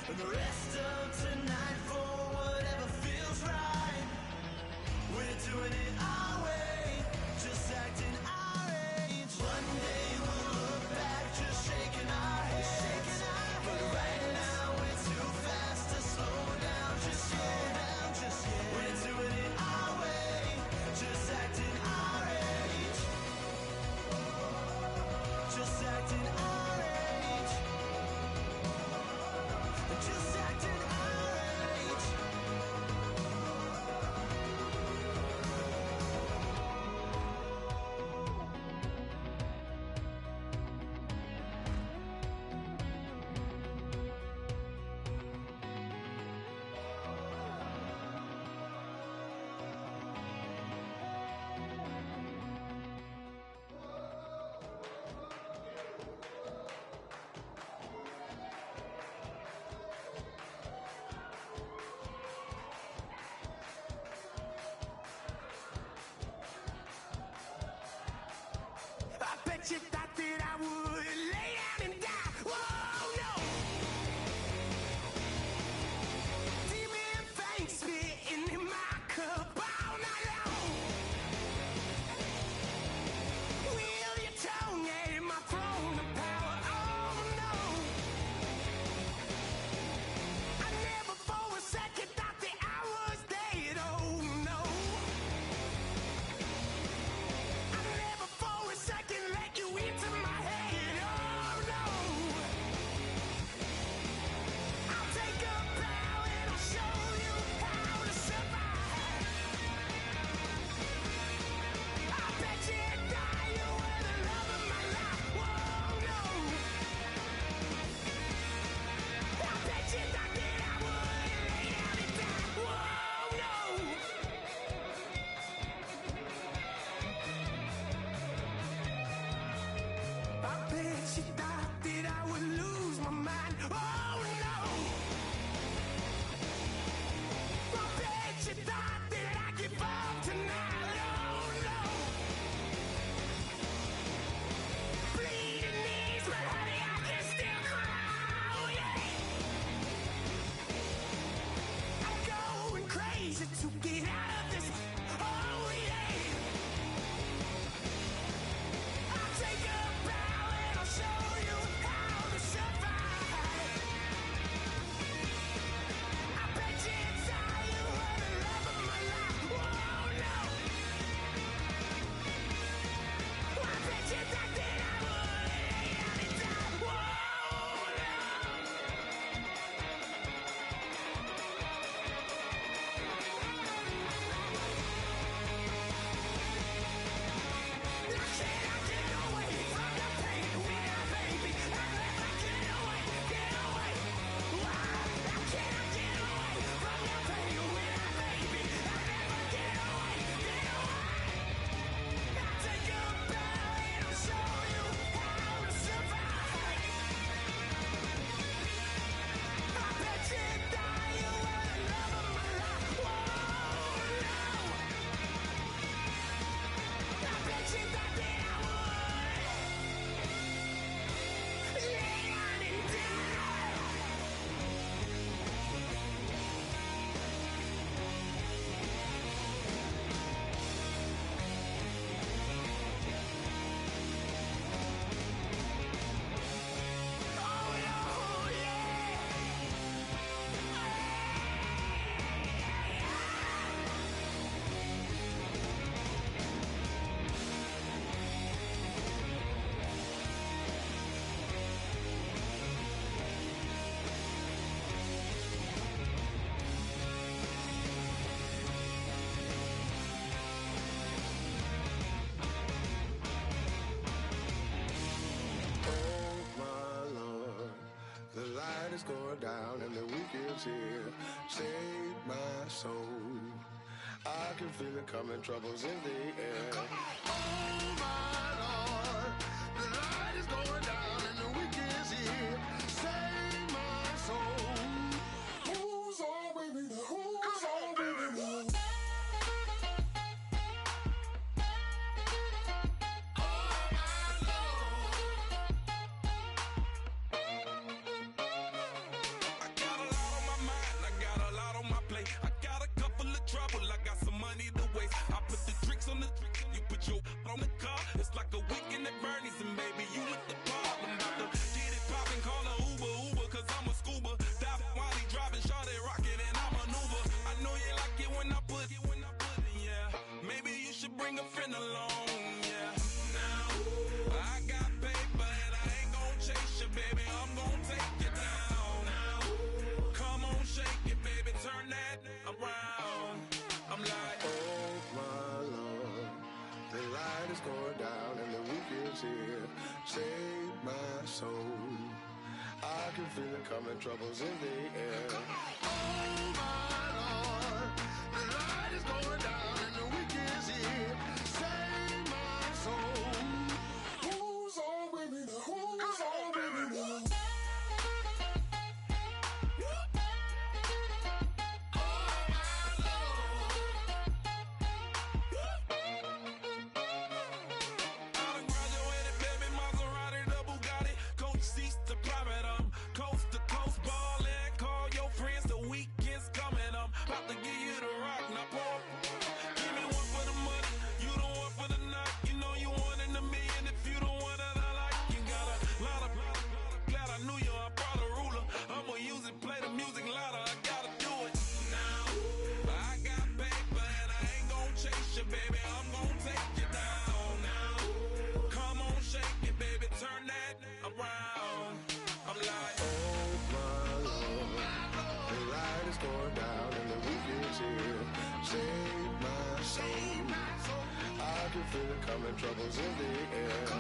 and the rest of tonight for whatever feels right. We're doing it our way, just acting our age. One day we'll look back just shaking our heads, but right now we're too fast to slow down just yet. We're doing it our way, just acting our age. Just acting our age. Just acting our age. I bet you thought that I would lay down and die. Whoa, no. Demon fangs spitting in my cup all night long. Wheel your tongue at my throne of power. Oh no. I never for a second thought that I was dead. Oh no. I never for a second let you into my head. Oh no. I'll take a bow and I'll show you how to survive. I bet you die, you were the love of my life. Whoa no. I bet you thought that I would lay down and die. Whoa no. I bet you thought that I would lose my mind. Oh no. I bet you thought that I'd give up tonight. Oh no. Bleeding knees, but honey, I can still cry. Oh yeah. I'm going crazy to get out of this. Oh yeah. I'll take a bow and I'll show you how to survive. I bet you die, you were the love of my life. Whoa, is going down and the week is here. Save my soul. I can feel it coming, troubles in the air. Oh my Lord, the light is going down and the week is here. Save my soul. Who's all with me now? Who's all with me now? On the car, it's like a weekend at Bernie's, and baby, you look the part. I'm about to get it poppin', call a Uber, cause I'm a scuba. Dive while he driving, shawty rockin', and I maneuver. I know you like it when I put it, yeah. Maybe you should bring a friend along, yeah. Now, I got paper, and I ain't gon' chase you, baby, I'm gon' take you down. Now, come on, shake it, baby, turn that around. I'm like, oh my Lord, the light is going down and the week is here. Save my soul. I can feel it coming, troubles in the air. Oh my Lord, the light is going down and the week is here. Save my soul. Who's all with me now? Who's all with me now? Feel it coming, troubles in the air. Oh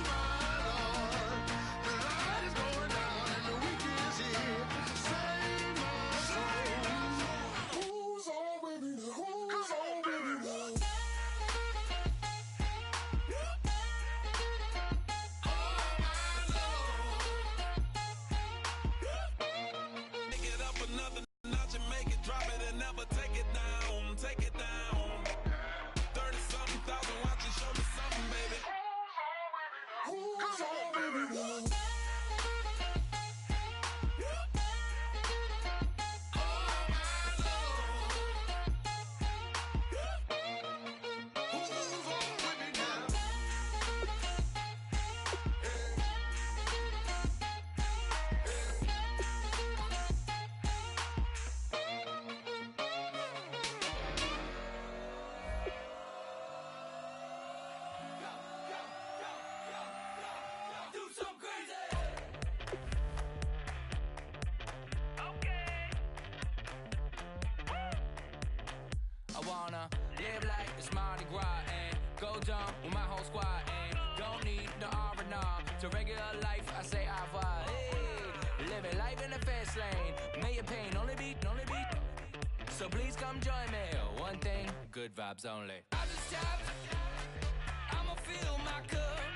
my Lord, the light is going down and the week is here. Save my soul. Who's all with me now? Who's all with me now? Take it up another notch and make it drop it and never take it down. Take it down. 30-something thousand watching, show me something, baby. Who's all with me now? I wanna live like it's Mardi Gras and go dumb with my whole squad and don't need the R&R to regular life. I say au revoir. Hey, living life in the fast lane. May your pain only be. So please come join me. One thing, good vibes only. I just tap. I'ma fill my cup.